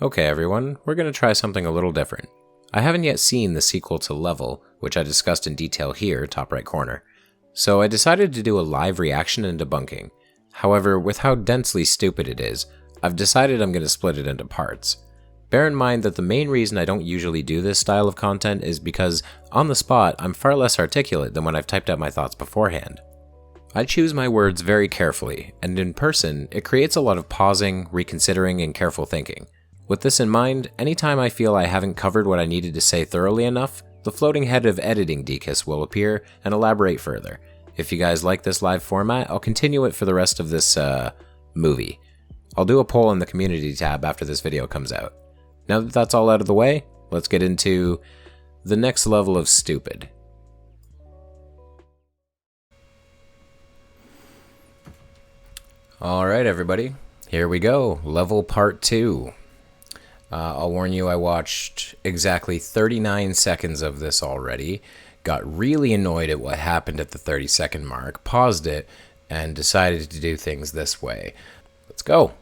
Okay everyone, we're going to try something a little different. I haven't yet seen the sequel to Level, which I discussed in detail here, top right corner. So I decided to do a live reaction and debunking. However, with how densely stupid it is, I've decided I'm going to split it into parts. Bear in mind that the main reason I don't usually do this style of content is because, on the spot, I'm far less articulate than when I've typed out my thoughts beforehand. I choose my words very carefully, and in person, it creates a lot of pausing, reconsidering, and careful thinking. With this in mind, anytime I feel I haven't covered what I needed to say thoroughly enough, the floating head of editing Dekus will appear and elaborate further. If you guys like this live format, I'll continue it for the rest of this, movie. I'll do a poll in the community tab after this video comes out. Now that that's all out of the way, let's get into the next level of stupid. Alright everybody, here we go, level part 2. I'll warn you, I watched exactly 39 seconds of this already, got really annoyed at what happened at the 30-second mark, paused it, and decided to do things this way. Let's go!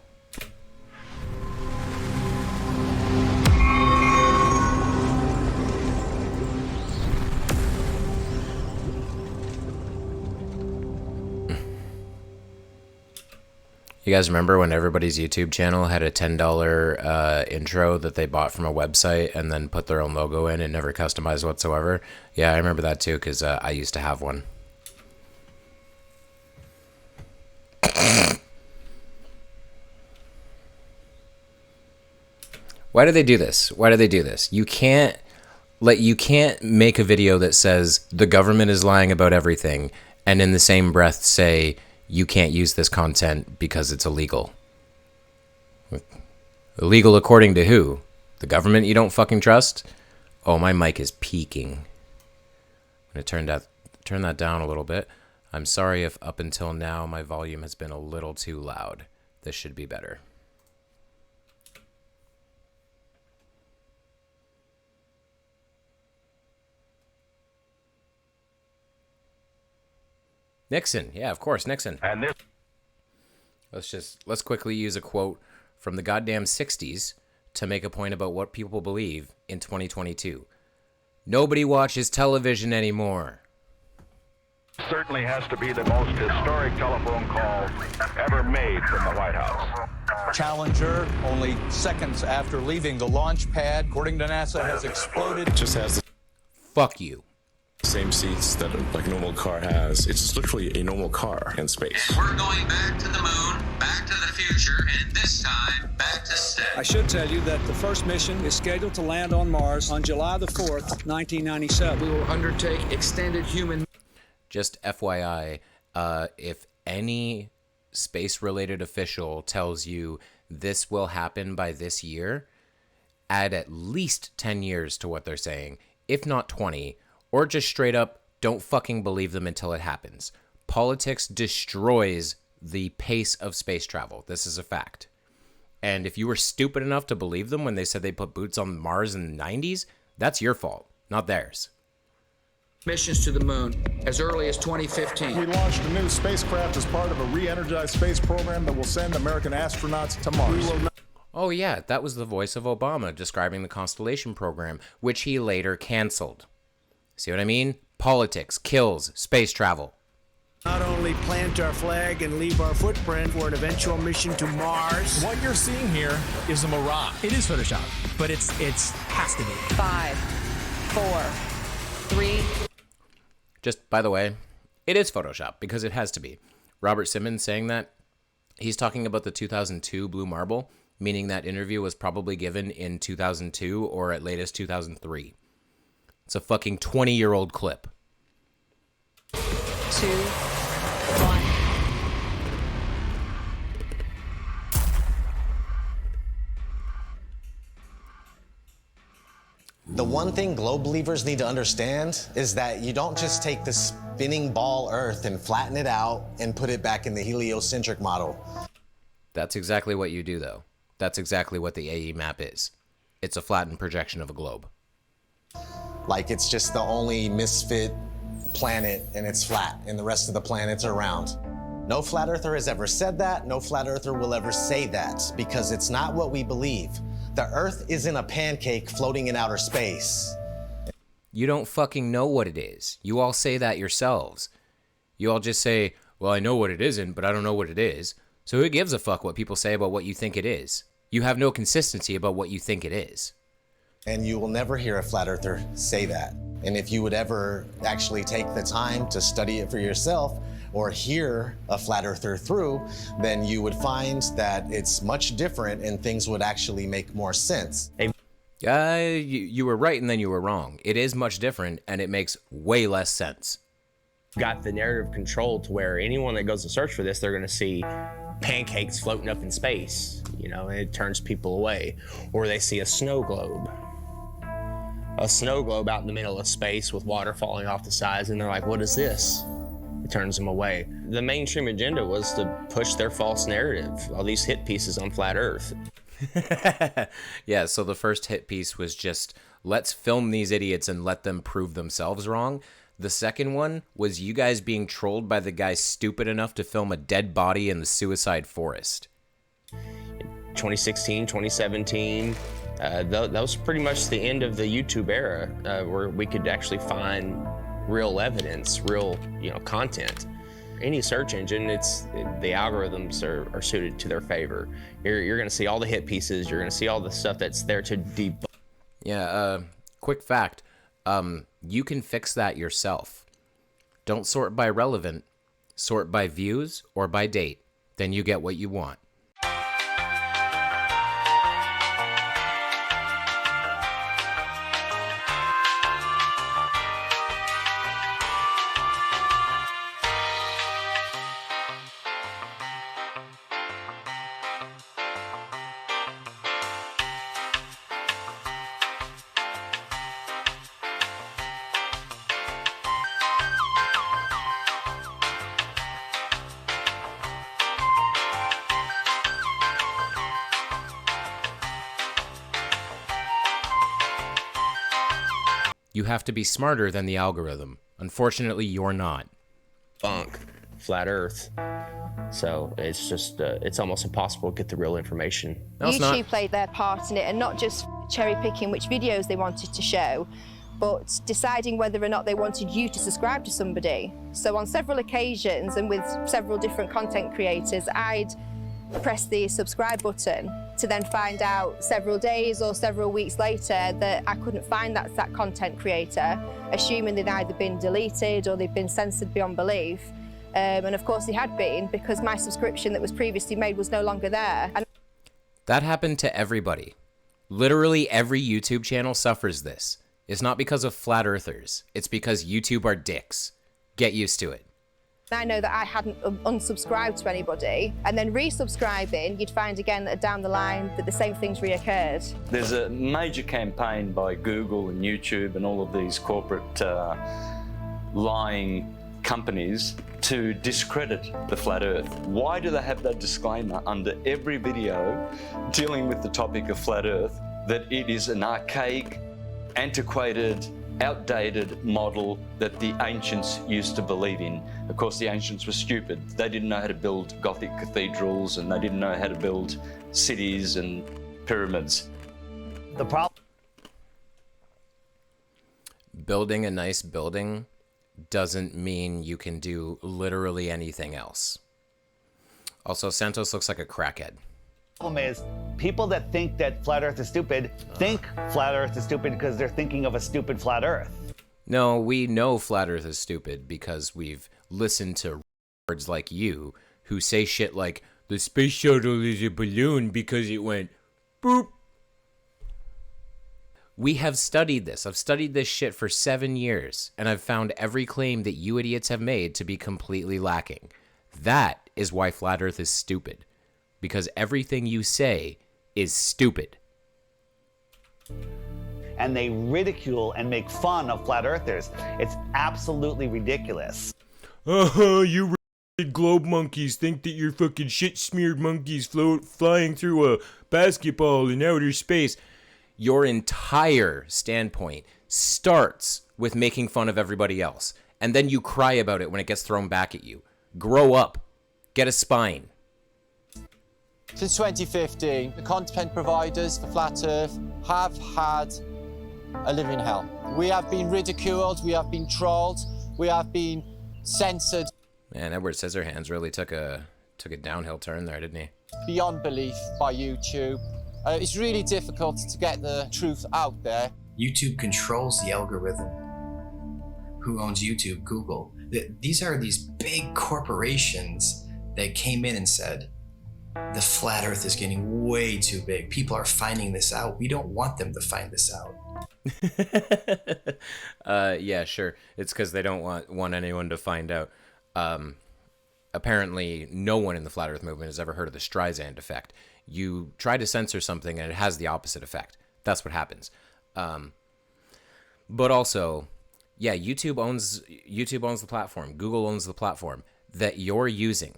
You guys remember when everybody's YouTube channel had a $10 intro that they bought from a website and then put their own logo in and never customized whatsoever? Yeah, I remember that too because I used to have one. Why do they do this? Why do they do this? You can't make a video that says the government is lying about everything and in the same breath say you can't use this content because it's illegal. Illegal according to who? The government you don't fucking trust? Oh, my mic is peaking. I'm going to turn that down a little bit. I'm sorry if up until now my volume has been a little too loud. This should be better. Nixon, yeah, of course, Nixon. And this. Let's quickly use a quote from the goddamn 60s to make a point about what people believe in 2022. Nobody watches television anymore. Certainly has to be the most historic telephone call ever made from the White House. Challenger, only seconds after leaving the launch pad, according to NASA, has exploded. It just has the Fuck you. same seats that like a normal car has. It's literally a normal car in space. And we're going back to the moon, back to the future, and this time, back to stay. I should tell you that the first mission is scheduled to land on Mars on July the 4th, 1997. We will undertake extended human... Just FYI, if any space-related official tells you this will happen by this year, add at least 10 years to what they're saying, if not 20, or just straight up, don't fucking believe them until it happens. Politics destroys the pace of space travel. This is a fact. And if you were stupid enough to believe them when they said they put boots on Mars in the 90s, that's your fault, not theirs. missions to the moon as early as 2015. We launched a new spacecraft as part of a re-energized space program that will send American astronauts to Mars. Oh yeah, that was the voice of Obama describing the Constellation program, which he later canceled. See what I mean? Politics kills space travel. Not only plant our flag and leave our footprint for an eventual mission to Mars. What you're seeing here is a mirage. It is Photoshop, but it's has to be. 5, 4, 3. Just by the way, it is Photoshop because it has to be. Robert Simmons saying that, he's talking about the 2002 Blue Marble, meaning that interview was probably given in 2002 or at latest 2003. It's a fucking 20-year-old clip. 2, 1. The one thing globe believers need to understand is that you don't just take the spinning ball Earth and flatten it out and put it back in the heliocentric model. That's exactly what you do, though. That's exactly what the AE map is. It's a flattened projection of a globe. Like it's just the only misfit planet and it's flat and the rest of the planets are round. No flat earther has ever said that. No flat earther will ever say that because it's not what we believe. The Earth isn't a pancake floating in outer space. You don't fucking know what it is. You all say that yourselves. You all just say, well, I know what it isn't, but I don't know what it is. So who gives a fuck what people say about what you think it is? You have no consistency about what you think it is. And you will never hear a flat earther say that. And if you would ever actually take the time to study it for yourself or hear a flat earther through, then you would find that it's much different and things would actually make more sense. You were right and then you were wrong. It is much different and it makes way less sense. Got the narrative control to where anyone that goes to search for this, they're going to see pancakes floating up in space, you know, and it turns people away. Or they see a snow globe out in the middle of space with water falling off the sides, and they're like, what is this? It turns them away. The mainstream agenda was to push their false narrative, all these hit pieces on flat Earth. Yeah, so the first hit piece was just, let's film these idiots and let them prove themselves wrong. The second one was you guys being trolled by the guy stupid enough to film a dead body in the suicide forest. 2016, 2017, that was pretty much the end of the YouTube era, where we could actually find real evidence, real, content. Any search engine, the algorithms are suited to their favor. You're going to see all the hit pieces. You're going to see all the stuff that's there to debunk. Yeah, quick fact. You can fix that yourself. Don't sort by relevant, sort by views or by date. Then you get what you want. You have to be smarter than the algorithm. Unfortunately, you're not. Flat Earth. So it's just, it's almost impossible to get the real information. No, YouTube played their part in it, and not just cherry picking which videos they wanted to show, but deciding whether or not they wanted you to subscribe to somebody. So on several occasions and with several different content creators, I'd press the subscribe button to then find out several days or several weeks later that I couldn't find that content creator, assuming they'd either been deleted or they'd been censored beyond belief. And of course they had been, because my subscription that was previously made was no longer there. That happened to everybody. Literally every YouTube channel suffers this. It's not because of flat earthers. It's because YouTube are dicks. Get used to it. I know that I hadn't unsubscribed to anybody, and then resubscribing, you'd find again that down the line that the same things reoccurred. There's a major campaign by Google and YouTube and all of these corporate lying companies to discredit the flat earth. Why do they have that disclaimer under every video dealing with the topic of flat earth, that it is an archaic, antiquated, outdated model that the ancients used to believe in? Of course, the ancients were stupid. They didn't know how to build Gothic cathedrals, and they didn't know how to build cities and pyramids. The problem. Building a nice building doesn't mean you can do literally anything else. Also, Santos looks like a crackhead. The problem is, people that think that flat earth is stupid think flat earth is stupid because they're thinking of a stupid flat earth. No, we know flat earth is stupid because we've listened to words like you who say shit like, the space shuttle is a balloon because it went boop. We have studied this. I've studied this shit for 7 years, and I've found every claim that you idiots have made to be completely lacking. That is why flat earth is stupid. Because everything you say is stupid. And they ridicule and make fun of flat earthers. It's absolutely ridiculous. You globe monkeys think that you're fucking shit-smeared monkeys flying through a basketball in outer space. Your entire standpoint starts with making fun of everybody else. And then you cry about it when it gets thrown back at you. Grow up. Get a spine. Since 2015, the content providers for Flat Earth have had a living hell. We have been ridiculed, we have been trolled, we have been censored. Man, Edward Scissorhands really took a downhill turn there, didn't he? Beyond belief by YouTube. It's really difficult to get the truth out there. YouTube controls the algorithm. Who owns YouTube? Google. These are these big corporations that came in and said, the flat earth is getting way too big. People are finding this out. We don't want them to find this out. Yeah, sure. It's because they don't want anyone to find out. Apparently, no one in the flat earth movement has ever heard of the Streisand effect. You try to censor something and it has the opposite effect. That's what happens. But also, yeah, YouTube owns the platform. Google owns the platform that you're using.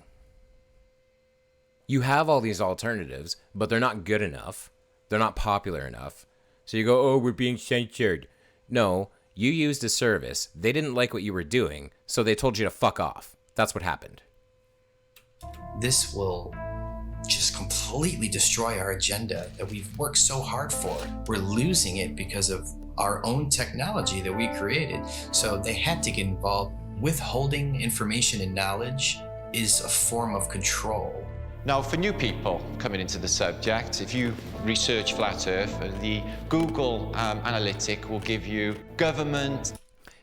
You have all these alternatives, but they're not good enough. They're not popular enough. So you go, oh, we're being censored. No, you used a service. They didn't like what you were doing, so they told you to fuck off. That's what happened. This will just completely destroy our agenda that we've worked so hard for. We're losing it because of our own technology that we created. So they had to get involved. Withholding information and knowledge is a form of control. Now, for new people coming into the subject, if you research Flat Earth, the Google analytic will give you government.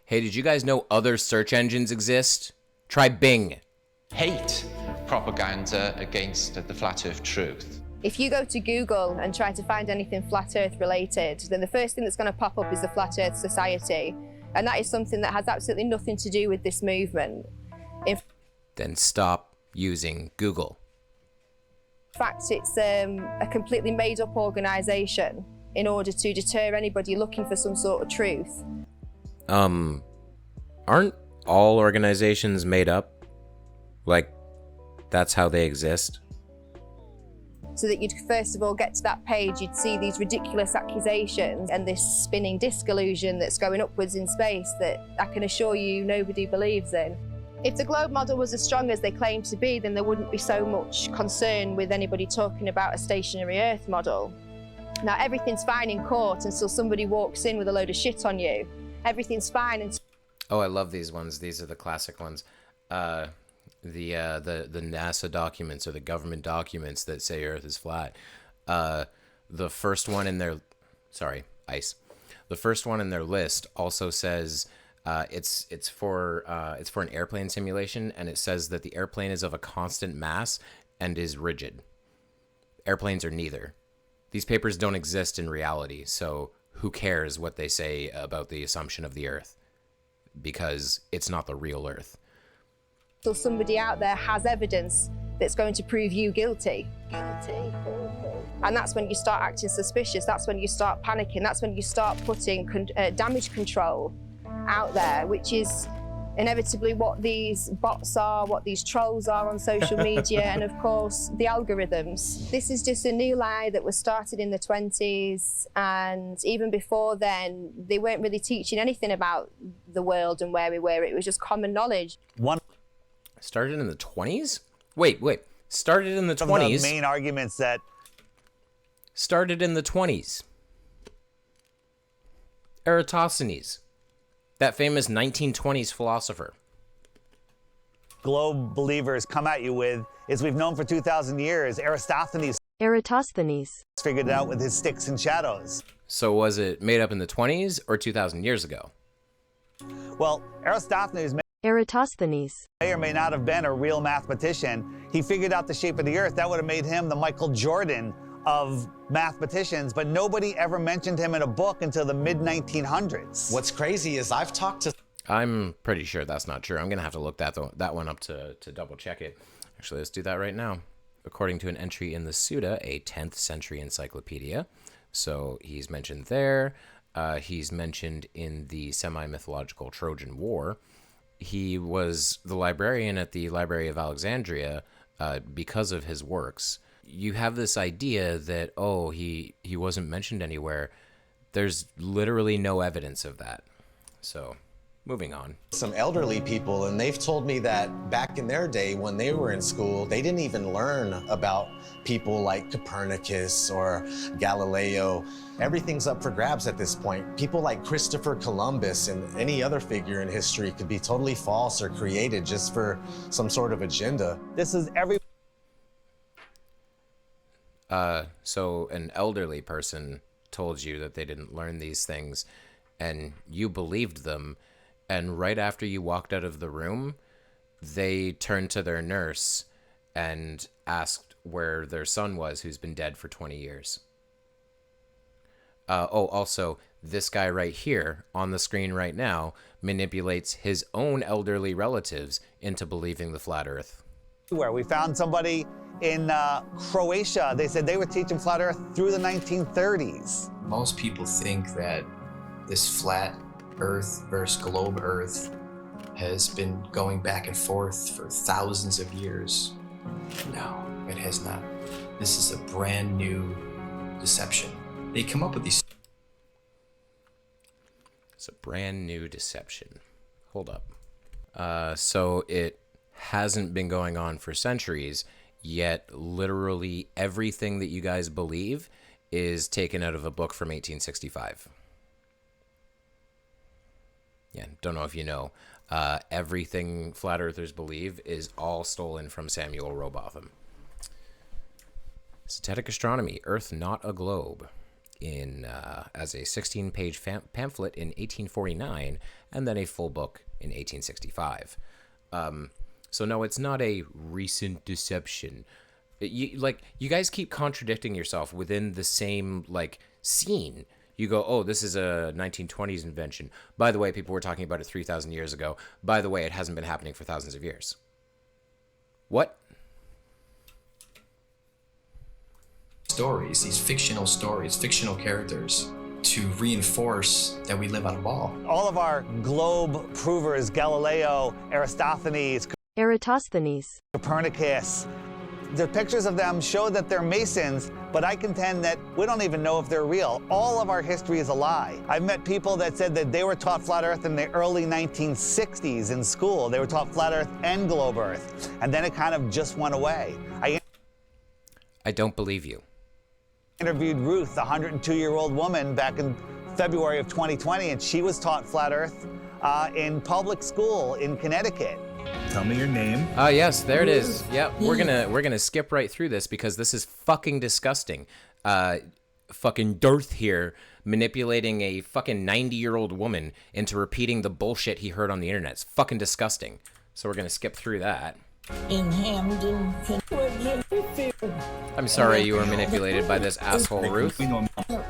Hey, did you guys know other search engines exist? Try Bing. Hate propaganda against the Flat Earth truth. If you go to Google and try to find anything Flat Earth related, then the first thing that's going to pop up is the Flat Earth Society. And that is something that has absolutely nothing to do with this movement. Then stop using Google. In fact, it's a completely made-up organisation in order to deter anybody looking for some sort of truth. Aren't all organizations made up? Like, that's how they exist? So that you'd first of all get to that page, you'd see these ridiculous accusations and this spinning disc illusion that's going upwards in space that I can assure you nobody believes in. If the globe model was as strong as they claim to be, then there wouldn't be so much concern with anybody talking about a stationary Earth model. Now, everything's fine in court until somebody walks in with a load of shit on you. Everything's fine until... Oh, I love these ones. These are the classic ones. The NASA documents or the government documents that say Earth is flat. The first one in their... Sorry, ICE. The first one in their list also says... It's for an airplane simulation, and it says that the airplane is of a constant mass and is rigid. Airplanes are neither. These papers don't exist in reality, so who cares what they say about the assumption of the Earth? Because it's not the real Earth. So somebody out there has evidence that's going to prove you guilty. And that's when you start acting suspicious. That's when you start panicking. That's when you start putting damage control out there, which is inevitably what these bots are, what these trolls are on social media, and of course the algorithms. This is just a new lie that was started in the 20s, and even before then they weren't really teaching anything about the world and where we were. It was just common knowledge. Started in the 20s? Wait. Started in the 20s? One of the main arguments that... Started in the 20s. Eratosthenes. That famous 1920s philosopher. Globe believers come at you with is we've known for 2,000 years. Eratosthenes figured it out with his sticks and shadows. So was it made up in the 20s or 2,000 years ago? Well, Eratosthenes may or may not have been a real mathematician. He figured out the shape of the Earth. That would have made him the Michael Jordan of mathematicians, but nobody ever mentioned him in a book until the mid-1900s. What's crazy is I've talked to... I'm pretty sure that's not true. I'm going to have to look that one up to double check it. Actually, let's do that right now. According to an entry in the Suda, a 10th century encyclopedia. So he's mentioned there. He's mentioned in the semi-mythological Trojan War. He was the librarian at the Library of Alexandria because of his works. You have this idea that, oh, he wasn't mentioned anywhere. There's literally no evidence of that. So moving on. Some elderly people, and they've told me that back in their day when they were in school, they didn't even learn about people like Copernicus or Galileo. Everything's up for grabs at this point. People like Christopher Columbus and any other figure in history could be totally false or created just for some sort of agenda. This is every... So an elderly person told you that they didn't learn these things, and you believed them, and right after you walked out of the room, they turned to their nurse and asked where their son was, who's been dead for 20 years. Also, this guy right here on the screen right now manipulates his own elderly relatives into believing the flat earth. Where we found somebody in Croatia, they said they were teaching flat earth through the 1930s. Most people think that this flat earth versus globe earth has been going back and forth for thousands of years. No, it has not. This is a brand new deception. They come up with these. It's a brand new deception. Hold up. So it hasn't been going on for centuries, yet literally everything that you guys believe is taken out of a book from 1865. Yeah, don't know if you know. Everything flat earthers believe is all stolen from Samuel Rowbotham. Synthetic Astronomy, Earth Not a Globe, in as a 16-page pamphlet in 1849, and then a full book in 1865. So no, it's not a recent deception. You guys keep contradicting yourself within the same scene. You go, oh, this is a 1920s invention. By the way, people were talking about it 3,000 years ago. By the way, it hasn't been happening for thousands of years. What? Stories, these fictional stories, fictional characters, to reinforce that we live on a ball. All of our globe provers, Galileo, Eratosthenes, Copernicus, the pictures of them show that they're Masons, but I contend that we don't even know if they're real. All of our history is a lie. I've met people that said that they were taught flat earth in the early 1960s in school. They were taught flat earth and globe earth, and then it kind of just went away. I don't believe you. Interviewed Ruth, the 102-year-old woman, back in February of 2020, and she was taught flat earth in public school in Connecticut. Tell me your name. Yes, there it is. Yep, we're gonna skip right through this because this is fucking disgusting. Fucking Darth here manipulating a fucking 90-year-old woman into repeating the bullshit he heard on the internet. It's fucking disgusting. So we're gonna skip through that. In Hamden, I'm sorry you were manipulated by this asshole, Ruth.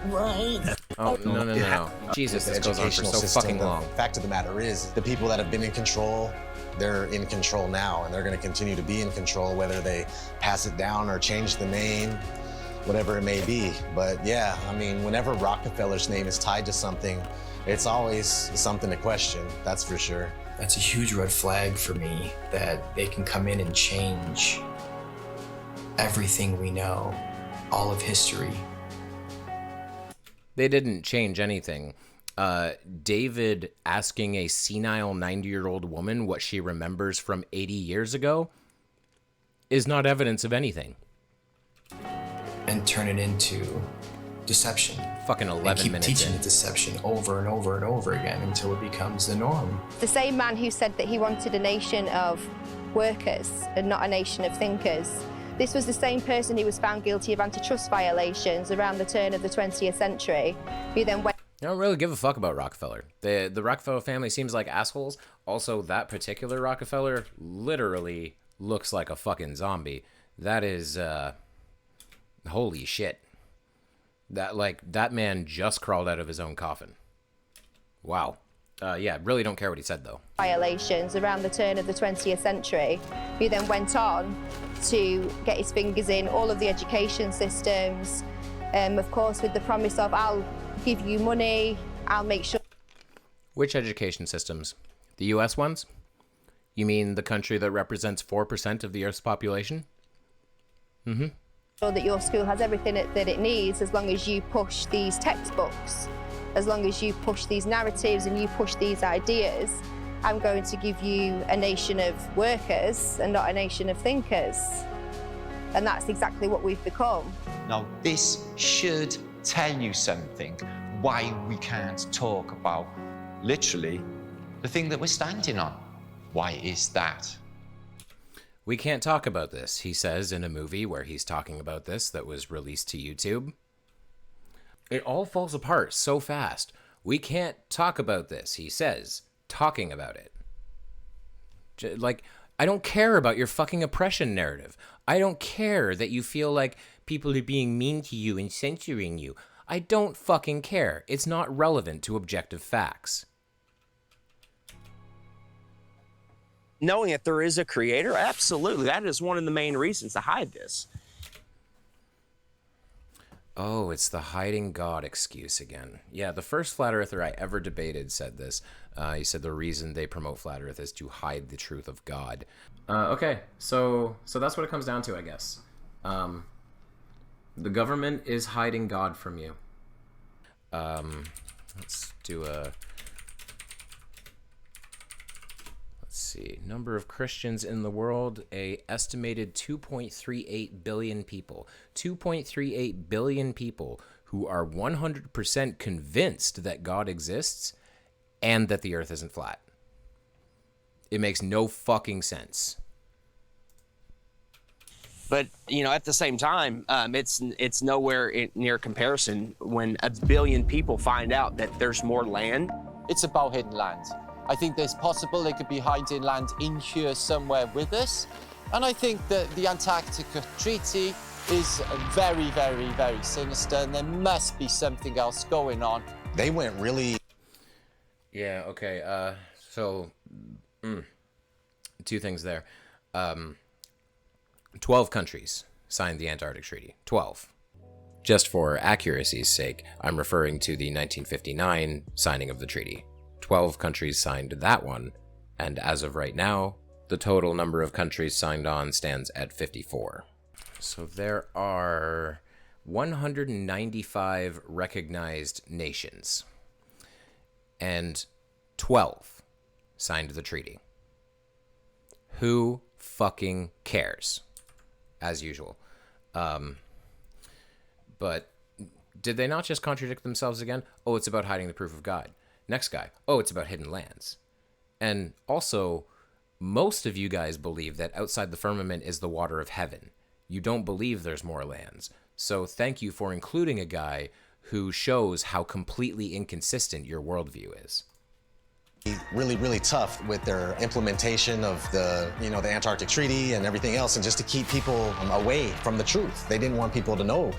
Right. Oh, no. Jesus, this goes on for so fucking long. The fact of the matter is, the people that have been in control, they're in control now, and they're going to continue to be in control, whether they pass it down or change the name, whatever it may be. But yeah, I mean, whenever Rockefeller's name is tied to something, it's always something to question, that's for sure. That's a huge red flag for me, that they can come in and change everything we know, all of history. They didn't change anything. David asking a senile 90-year-old woman what she remembers from 80 years ago is not evidence of anything. And turn it into deception. Fucking 11 and keep minutes teaching in. the deception over and over and over again until it becomes the norm. The same man who said that he wanted a nation of workers and not a nation of thinkers. This was the same person who was found guilty of antitrust violations around the turn of the 20th century, who then went... I don't really give a fuck about Rockefeller. The Rockefeller family seems like assholes. Also, that particular Rockefeller literally looks like a fucking zombie. That is, holy shit. That man just crawled out of his own coffin. Wow. Yeah, really don't care what he said, though. Violations around the turn of the 20th century, who then went on to get his fingers in all of the education systems, of course, with the promise of, I'll give you money, I'll make sure... Which education systems? The US ones? You mean the country that represents 4% of the Earth's population? Mm-hmm. Sure that your school has everything that it needs as long as you push these textbooks. as long as you push these narratives and you push these ideas, I'm going to give you a nation of workers and not a nation of thinkers. And that's exactly what we've become. Now, this should tell you something, why we can't talk about, literally, the thing that we're standing on. Why is that? We can't talk about this, he says in a movie where he's talking about this that was released to YouTube. It all falls apart so fast. We can't talk about this, he says, talking about it. Like, I don't care about your fucking oppression narrative. I don't care that you feel like people are being mean to you and censoring you. I don't fucking care. It's not relevant to objective facts. Knowing that there is a creator, absolutely. That is one of the main reasons to hide this. Oh, it's the hiding God excuse again. Yeah, the first flat earther I ever debated said this. He said the reason they promote flat earth is to hide the truth of God. Okay, so that's what it comes down to, I guess. The government is hiding God from you. Let's do a... Let's see. Number of Christians in the world, a estimated 2.38 billion people. 2.38 billion people who are 100% convinced that God exists and that the earth isn't flat. It makes no fucking sense. But, you know, at the same time, it's nowhere near comparison when a billion people find out that there's more land. It's about hidden land. I think there's possible they could be hiding land in here somewhere with us. And I think that the Antarctica Treaty is very, very, very sinister, and there must be something else going on. They went really... Yeah, okay, two things there. 12 countries signed the Antarctic Treaty. 12. Just for accuracy's sake, I'm referring to the 1959 signing of the treaty. 12 countries signed that one, and as of right now, the total number of countries signed on stands at 54. So there are 195 recognized nations, and 12 signed the treaty. Who fucking cares? As usual. But did they not just contradict themselves again? Oh, it's about hiding the proof of God. Next guy. Oh, it's about hidden lands. And also, most of you guys believe that outside the firmament is the water of heaven. You don't believe there's more lands. So thank you for including a guy who shows how completely inconsistent your worldview is. Really, really tough with their implementation of the Antarctic Treaty and everything else, and just to keep people away from the truth. They didn't want people to know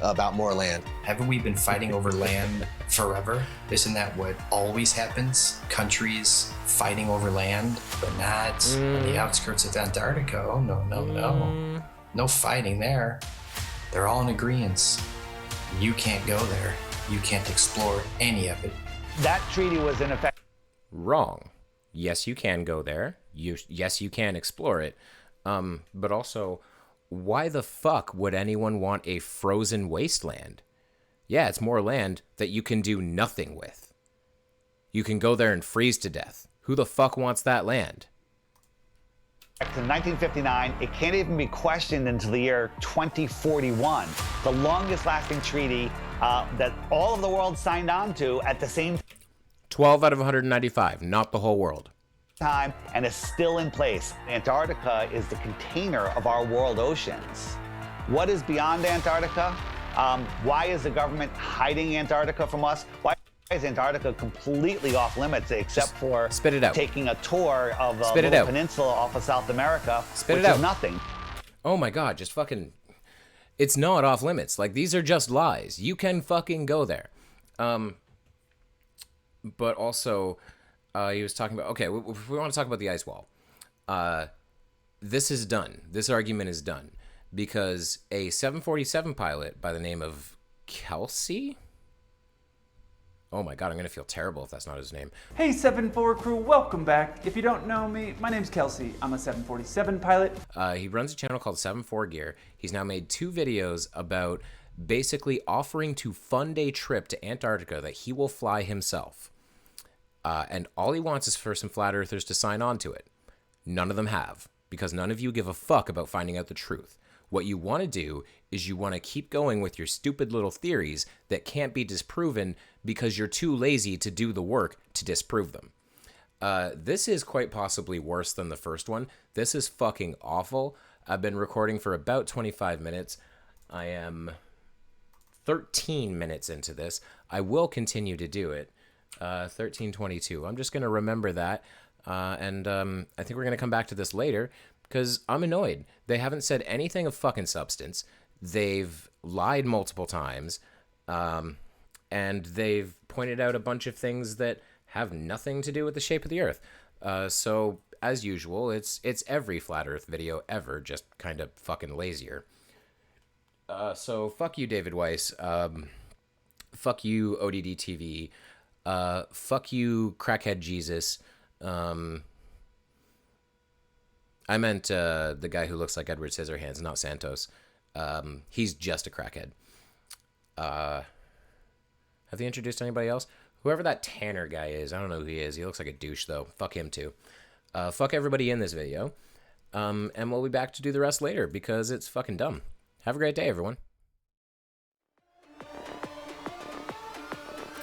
about more land. Haven't we been fighting over land forever? Isn't that what always happens? Countries fighting over land, but not on the outskirts of Antarctica. Oh, no. No fighting there. They're all in agreement. You can't go there. You can't explore any of it. That treaty was in effect. Wrong. Yes, you can go there. Yes, you can explore it. But also, why the fuck would anyone want a frozen wasteland? Yeah, it's more land that you can do nothing with. You can go there and freeze to death. Who the fuck wants that land? In 1959, it can't even be questioned until the year 2041. The longest lasting treaty that all of the world signed on to at the same 12 out of 195, not the whole world. Time, and is still in place. Antarctica is the container of our world oceans. What is beyond Antarctica? Why is the government hiding Antarctica from us? Why is Antarctica completely off limits except for spit it out. Taking a tour of a little peninsula off of South America, which is nothing? Oh my God, just fucking... It's not off limits. Like, these are just lies. You can fucking go there. But also, he was talking about... Okay, if we want to talk about the ice wall. This is done. This argument is done. Because a 747 pilot by the name of Kelsey... Oh my God, I'm going to feel terrible if that's not his name. Hey 7-4 crew, welcome back. If you don't know me, my name's Kelsey. I'm a 747 pilot. He runs a channel called 7-4 Gear. He's now made 2 videos about basically offering to fund a trip to Antarctica that he will fly himself. And all he wants is for some flat earthers to sign on to it. None of them have, because none of you give a fuck about finding out the truth. What you want to do is you want to keep going with your stupid little theories that can't be disproven because you're too lazy to do the work to disprove them. This is quite possibly worse than the first one. This is fucking awful. I've been recording for about 25 minutes. I am 13 minutes into this. I will continue to do it. 13:22. I'm just going to remember that. And I think we're going to come back to this later because I'm annoyed. They haven't said anything of fucking substance. They've lied multiple times. And they've pointed out a bunch of things that have nothing to do with the shape of the Earth. So, as usual, it's every Flat Earth video ever, just kind of fucking lazier. So, fuck you, David Weiss. Fuck you, ODD TV. Fuck you, Crackhead Jesus. I meant the guy who looks like Edward Scissorhands, not Santos. He's just a crackhead. Have they introduced anybody else? Whoever that Tanner guy is, I don't know who he is. He looks like a douche, though. Fuck him, too. Fuck everybody in this video. And we'll be back to do the rest later, because it's fucking dumb. Have a great day, everyone.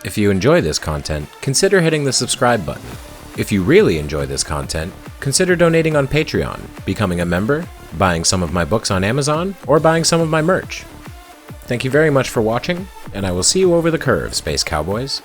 If you enjoy this content, consider hitting the subscribe button. If you really enjoy this content, consider donating on Patreon, becoming a member, buying some of my books on Amazon, or buying some of my merch. Thank you very much for watching, and I will see you over the curve, Space Cowboys.